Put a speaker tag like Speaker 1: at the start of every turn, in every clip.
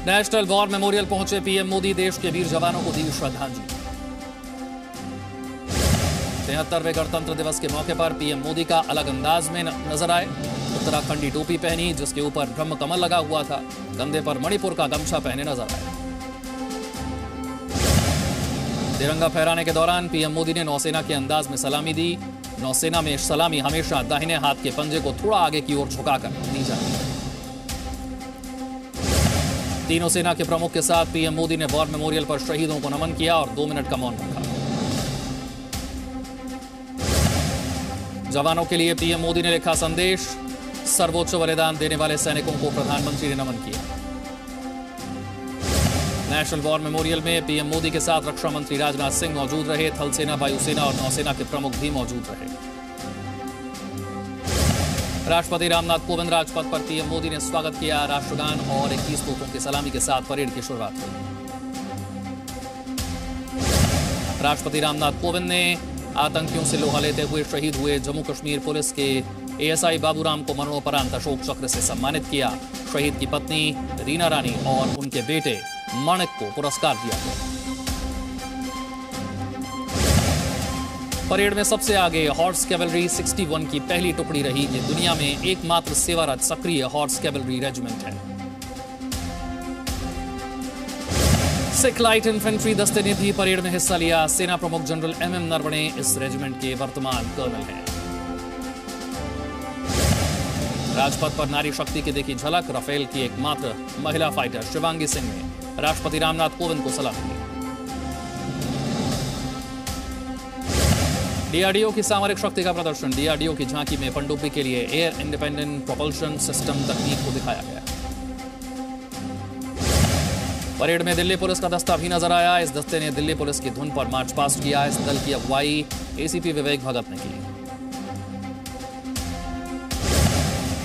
Speaker 1: National war memorial पहुंचे PM Modi, देश के वीर जवानों को दी श्रद्धांजलि। 73वें गणतंत्र दिवस के मौके पर पीएम मोदी का अलग अंदाज में नजर आए। उत्तराखंडी टोपी पहनी जिसके ऊपर ब्रह्म कमल लगा हुआ था, कंधे पर मणिपुर का गमछा पहने नजर आए। तिरंगा फहराने के दौरान पीएम मोदी ने नौसेना के अंदाज में सलामी दी। नौसेना में सलामी हमेशा दाहिने हाथ के पंजे को थोड़ा आगे की ओर झुकाकर दी जाती है। तीनों सेना के प्रमुख के साथ पीएम मोदी ने वॉर मेमोरियल पर शहीदों को नमन किया और 2 मिनट का मौन रखा। जवानों के लिए पीएम मोदी ने लिखा संदेश। सर्वोच्च बलिदान देने वाले सैनिकों को प्रधानमंत्री ने नमन किया। नेशनल वॉर मेमोरियल में पीएम मोदी के साथ रक्षा मंत्री राजनाथ सिंह मौजूद रहे। थल सेना, वायुसेना और नौसेना के प्रमुख भी मौजूद रहे। राष्ट्रपति रामनाथ कोविंद राजपथ पर पीएम मोदी ने स्वागत किया। राष्ट्रगान और 21 तोपों की सलामी के साथ परेड की शुरुआत हुई। राष्ट्रपति रामनाथ कोविंद ने आतंकियों से लोहा लेते हुए शहीद हुए जम्मू कश्मीर पुलिस के एएसआई बाबूराम को मरणोपरांत अशोक चक्र से सम्मानित किया। शहीद की पत्नी रीना रानी और उनके बेटे माणिक को पुरस्कार दिया गया। परेड में सबसे आगे हॉर्स कैवलरी 61 की पहली टुकड़ी रही। ये दुनिया में एकमात्र सेवारत सक्रिय हॉर्स कैवलरी रेजिमेंट है। सिख लाइट इन्फेंट्री दस्ते ने भी परेड में हिस्सा लिया। सेना प्रमुख जनरल एमएम नरवणे इस रेजिमेंट के वर्तमान कर्नल हैं। राजपथ पर नारी शक्ति की देखी झलक। राफेल की एकमात्र महिला फाइटर शिवांगी सिंह ने राष्ट्रपति रामनाथ कोविंद को सलामी दी। डीआरडीओ की सामरिक शक्ति का प्रदर्शन। डीआरडीओ की झांकी में पनडुब्बी के लिए एयर इंडिपेंडेंट प्रोपल्शन सिस्टम तकनीक को दिखाया गया। परेड में दिल्ली पुलिस का दस्ता भी नजर आया। इस दस्ते ने दिल्ली पुलिस की धुन पर मार्च पास्ट किया। इस दल की अगुवाई एसीपी विवेक भगत ने की।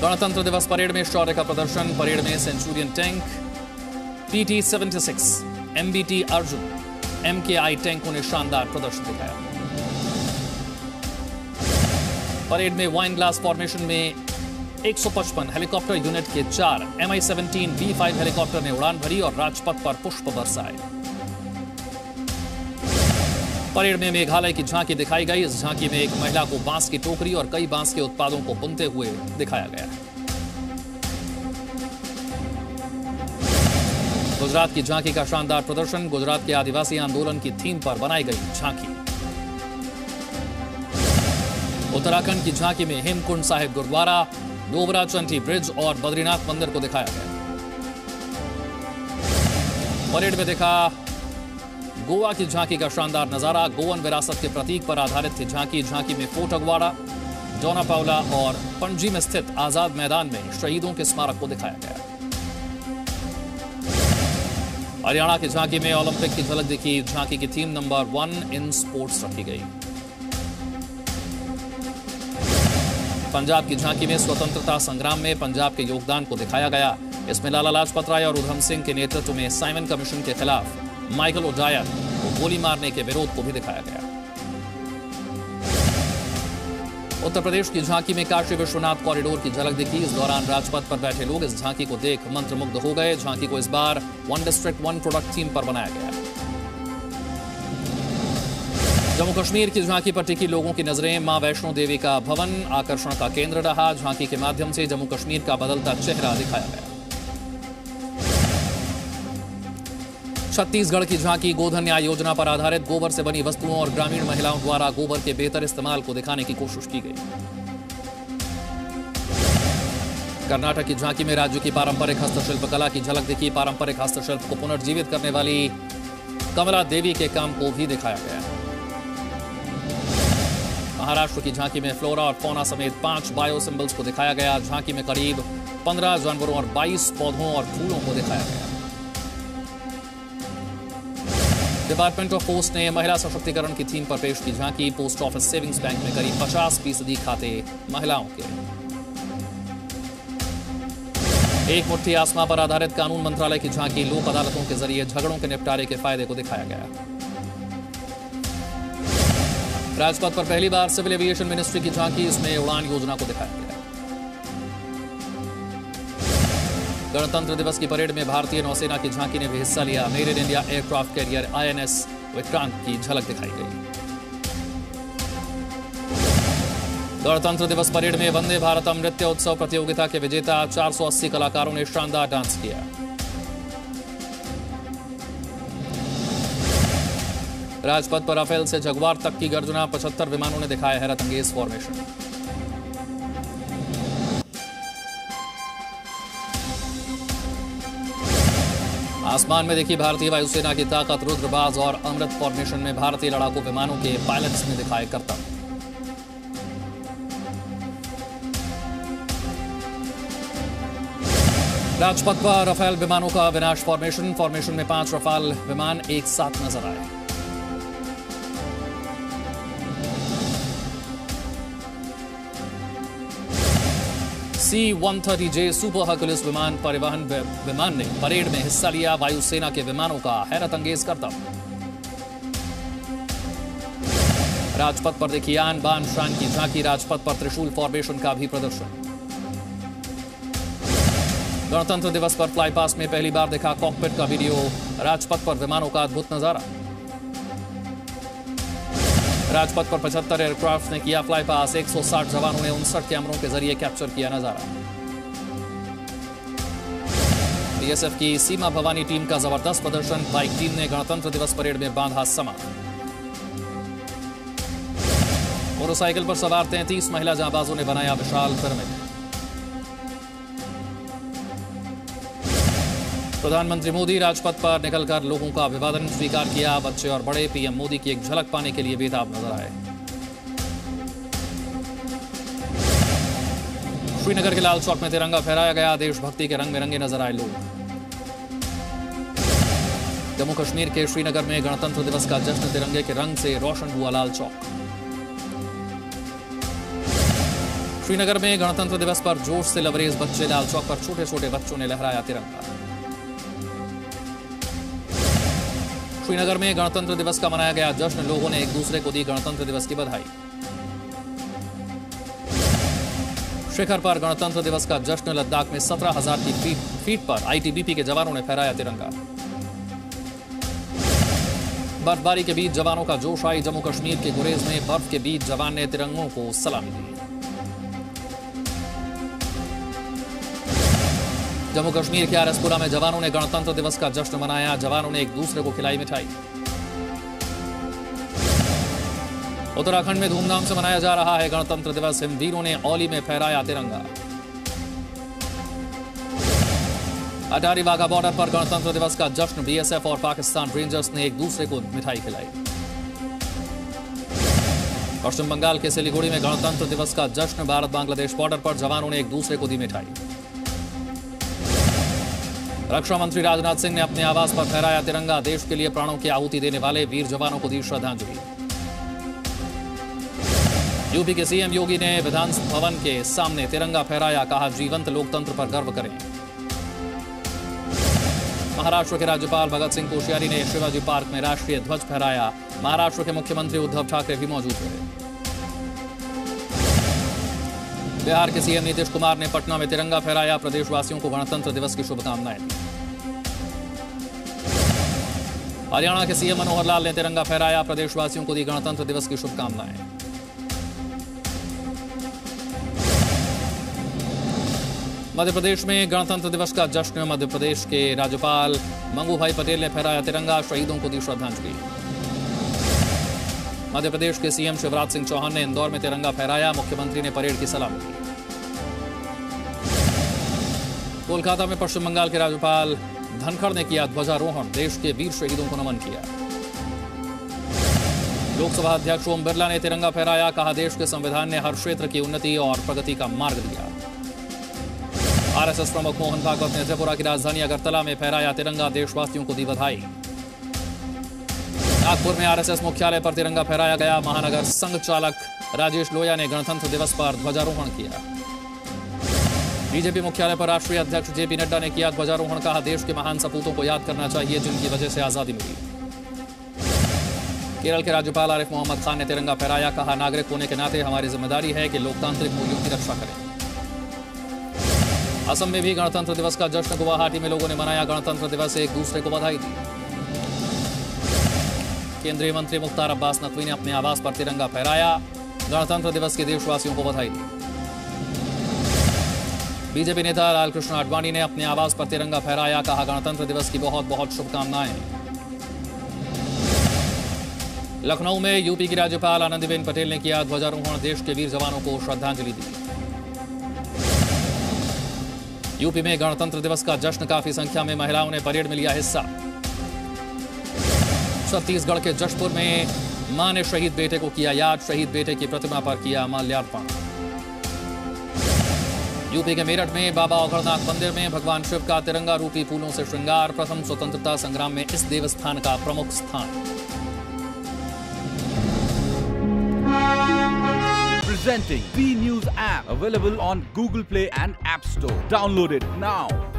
Speaker 1: गणतंत्र दिवस परेड में शौर्य का प्रदर्शन। परेड में Centurion tank, PT-76, MBT Arjun, MKI टैंकों ने शानदार प्रदर्शन दिखाया। परेड में वाइन ग्लास फॉर्मेशन में 155 हेलीकॉप्टर यूनिट के 4 Mi-17 V5 हेलीकॉप्टर ने उड़ान भरी और राजपथ पर पुष्प बरसाए। परेड में मेघालय की झांकी दिखाई गई। इस झांकी में एक महिला को बांस की टोकरी और कई बांस के उत्पादों को बुनते हुए दिखाया गया। गुजरात की झांकी का शानदार प्रदर्शन। गुजरात के आदिवासी आंदोलन की थीम पर बनाई गई झांकी। उत्तराखंड की झांकी में हेमकुंड साहिब गुरुद्वारा, डोबरा चंटी ब्रिज और बद्रीनाथ मंदिर को दिखाया गया। परेड में देखा गोवा की झांकी का शानदार नजारा। गोवन विरासत के प्रतीक पर आधारित थी झांकी। झांकी में फोर्ट अगवाड़ा, डोना पाउला और पणजी में स्थित आजाद मैदान में शहीदों के स्मारक को दिखाया गया। हरियाणा की झांकी में ओलंपिक की झलक दिखी। झांकी की थीम नंबर 1 इन स्पोर्ट्स रखी गई। पंजाब की झांकी में स्वतंत्रता संग्राम में पंजाब के योगदान को दिखाया गया। इसमें लाला लाजपत राय और उधम सिंह के नेतृत्व में साइमन कमीशन के खिलाफ माइकल ओडायर को गोली मारने के विरोध को भी दिखाया गया। उत्तर प्रदेश की झांकी में काशी विश्वनाथ कॉरिडोर की झलक दिखी। इस दौरान राजपथ पर बैठे लोग इस झांकी को देख मंत्रमुग्ध हो गए। झांकी को इस बार 1 डिस्ट्रिक्ट 1 प्रोडक्ट थीम पर बनाया गया। जम्मू कश्मीर की झांकी पर टिकी लोगों की नजरें। मां वैष्णो देवी का भवन आकर्षण का केंद्र रहा। झांकी के माध्यम से जम्मू कश्मीर का बदलता चेहरा दिखाया गया। छत्तीसगढ़ की झांकी गोधन न्याय योजना पर आधारित गोबर से बनी वस्तुओं और ग्रामीण महिलाओं द्वारा गोबर के बेहतर इस्तेमाल को दिखाने की कोशिश की गई। कर्नाटक की झांकी में राज्य की पारंपरिक हस्तशिल्प कला की झलक दिखी। पारंपरिक हस्तशिल्प को पुनर्जीवित करने वाली कमला देवी के काम को भी दिखाया गया। महाराष्ट्र की झांकी में फ्लोरा और फौना समेत 5 बायो सिंबल्स को दिखाया गया। झांकी में करीब 15 जानवरों और 22 पौधों और फूलों को दिखाया गया। डिपार्टमेंट ऑफ पोस्ट ने महिला सशक्तिकरण की थीम पर पेश की झांकी। पोस्ट ऑफिस सेविंग्स बैंक में करीब 50% खाते महिलाओं के। एक मुट्ठी आसमां पर आधारित कानून मंत्रालय की झांकी। लोक अदालतों के जरिए झगड़ों के निपटारे के फायदे को दिखाया गया। राजपथ पर पहली बार सिविल एविएशन मिनिस्ट्री की झांकी। इसमें उड़ान योजना को दिखाया गया। गणतंत्र दिवस की परेड में भारतीय नौसेना की झांकी ने भी हिस्सा लिया। Made in India aircraft carrier INS Vikrant की झलक दिखाई गई। गणतंत्र दिवस परेड में वंदे भारतम नृत्य उत्सव प्रतियोगिता के विजेता 480 कलाकारों ने शानदार डांस किया। राजपथ पर राफेल से जगुआर तक की गर्जना, 75 विमानों ने दिखाया हैरतअंगेज फॉर्मेशन। आसमान में देखी भारतीय वायुसेना की ताकत, रुद्रबाज और अमृत फॉर्मेशन में भारतीय लड़ाकू विमानों के पायलट्स ने दिखाए कर्तव्य। राजपथ पर राफेल विमानों का विनाश फॉर्मेशन में 5 राफेल विमान एक साथ नजर आए। C-130J सुपर हर्कुलिस विमान परिवहन विमान ने परेड में हिस्सा लिया। वायुसेना के विमानों का हैरतअंगेज करतब। राजपथ पर देखी आन बान शान की झांकी, राजपथ पर त्रिशूल फॉर्मेशन का भी प्रदर्शन। गणतंत्र दिवस पर फ्लाई पास्ट में पहली बार देखा कॉकपिट का वीडियो, राजपथ पर विमानों का अद्भुत नजारा। राजपथ पर 75 एयरक्राफ्ट ने किया फ्लाई पास, 160 जवानों ने 59 कैमरों के जरिए कैप्चर किया नजारा। बीएसएफ की सीमा भवानी टीम का जबरदस्त प्रदर्शन, बाइक टीम ने गणतंत्र दिवस परेड में बांधा समा। मोटरसाइकिल पर सवार 33 महिला जांबाजों ने बनाया विशाल पिरामिड। प्रधानमंत्री मोदी राजपथ पर निकलकर लोगों का अभिवादन स्वीकार किया। बच्चे और बड़े पीएम मोदी की एक झलक पाने के लिए बेताब नजर आए। श्रीनगर के लाल चौक में तिरंगा फहराया गया, देशभक्ति के रंग में रंगे नजर आए लोग। जम्मू कश्मीर के श्रीनगर में गणतंत्र दिवस का जश्न, तिरंगे के रंग से रोशन हुआ लाल चौक। श्रीनगर में गणतंत्र दिवस पर जोश से लबरेज बच्चे, लाल चौक पर छोटे छोटे बच्चों ने लहराया तिरंगा। श्रीनगर में गणतंत्र दिवस का मनाया गया जश्न, लोगों ने एक दूसरे को दी गणतंत्र दिवस की बधाई। शिखर पर गणतंत्र दिवस का जश्न, लद्दाख में 17,000 की फीट पर ITBP के जवानों ने फहराया तिरंगा। बर्फबारी के बीच जवानों का जोश आई, जम्मू कश्मीर के गुरेज में बर्फ के बीच जवान ने तिरंगों को सलामी दी। जम्मू कश्मीर के आरएसपुरा में जवानों ने गणतंत्र दिवस का जश्न मनाया, जवानों ने एक दूसरे को खिलाई मिठाई। उत्तराखंड में धूमधाम से मनाया जा रहा है गणतंत्र दिवस, हिमवीरों ने औली में फहराया तिरंगा। अटारी वाघा बॉर्डर पर गणतंत्र दिवस का जश्न, BSF और पाकिस्तान रेंजर्स ने एक दूसरे को मिठाई खिलाई। पश्चिम बंगाल के सिलीगुड़ी में गणतंत्र दिवस का जश्न, भारत बांग्लादेश बॉर्डर पर जवानों ने एक दूसरे को दी मिठाई। रक्षा मंत्री राजनाथ सिंह ने अपने आवास पर फहराया तिरंगा, देश के लिए प्राणों की आहुति देने वाले वीर जवानों को दी श्रद्धांजलि। यूपी के CM योगी ने विधान भवन के सामने तिरंगा फहराया, कहा जीवंत लोकतंत्र पर गर्व करें। महाराष्ट्र के राज्यपाल भगत सिंह कोश्यारी ने शिवाजी पार्क में राष्ट्रीय ध्वज फहराया। महाराष्ट्र के मुख्यमंत्री उद्धव ठाकरे भी मौजूद रहे। बिहार के CM नीतीश कुमार ने पटना में तिरंगा फहराया, प्रदेशवासियों को गणतंत्र दिवस की शुभकामनाएं दी। हरियाणा के CM मनोहर लाल ने तिरंगा फहराया, प्रदेशवासियों को दी गणतंत्र दिवस की शुभकामनाएं। मध्य प्रदेश में गणतंत्र दिवस का जश्न, मध्य प्रदेश के राज्यपाल मंगू भाई पटेल ने फहराया तिरंगा, शहीदों को दी श्रद्धांजलि। मध्य प्रदेश के CM शिवराज सिंह चौहान ने इंदौर में तिरंगा फहराया, मुख्यमंत्री ने परेड की सलामी दी। कोलकाता में पश्चिम बंगाल के राज्यपाल धनखड़ ने किया ध्वजारोहण, देश के वीर शहीदों को नमन किया। लोकसभा अध्यक्ष ओम बिरला ने तिरंगा फहराया, कहा देश के संविधान ने हर क्षेत्र की उन्नति और प्रगति का मार्ग दिया। RSS प्रमुख मोहन भागवत ने त्रिपुरा की राजधानी अगरतला में फहराया तिरंगा, देशवासियों को दी बधाई। नागपुर में RSS मुख्यालय पर तिरंगा फहराया गया, महानगर संघ चालक राजेश लोया ने गणतंत्र दिवस पर ध्वजारोहण किया। बीजेपी मुख्यालय पर राष्ट्रीय अध्यक्ष JP नड्डा ने किया ध्वजारोहण, कहा देश के महान सपूतों को याद करना चाहिए जिनकी वजह से आजादी मिली। केरल के राज्यपाल आरिफ मोहम्मद खान ने तिरंगा फहराया, कहा नागरिक होने के नाते हमारी जिम्मेदारी है कि लोकतांत्रिक मूल्यों की रक्षा करें। असम में भी गणतंत्र दिवस का जश्न, गुवाहाटी में लोगों ने मनाया गणतंत्र दिवस, एक दूसरे को बधाई दी। केंद्रीय मंत्री मुख्तार अब्बास नकवी ने अपने आवास पर तिरंगा फहराया, गणतंत्र दिवस की देशवासियों को बधाई दी। बीजेपी नेता लालकृष्ण आडवाणी ने अपने आवास पर तिरंगा फहराया, कहा गणतंत्र दिवस की बहुत बहुत शुभकामनाएं। लखनऊ में यूपी की राज्यपाल आनंदीबेन पटेल ने किया ध्वजारोहण, देश के वीर जवानों को श्रद्धांजलि दी। यूपी में गणतंत्र दिवस का जश्न, काफी संख्या में महिलाओं ने परेड में लिया हिस्सा। छत्तीसगढ़ के जशपुर में मां ने शहीद बेटे को किया याद, शहीद बेटे की प्रतिमा पर किया माल्यार्पण। यूपी के मेरठ में बाबा औघड़नाथ मंदिर में भगवान शिव का तिरंगा रूपी फूलों से श्रृंगार, प्रथम स्वतंत्रता संग्राम में इस देवस्थान का प्रमुख स्थान।
Speaker 2: Presenting B News app, available on Google Play and App Store. Download it now.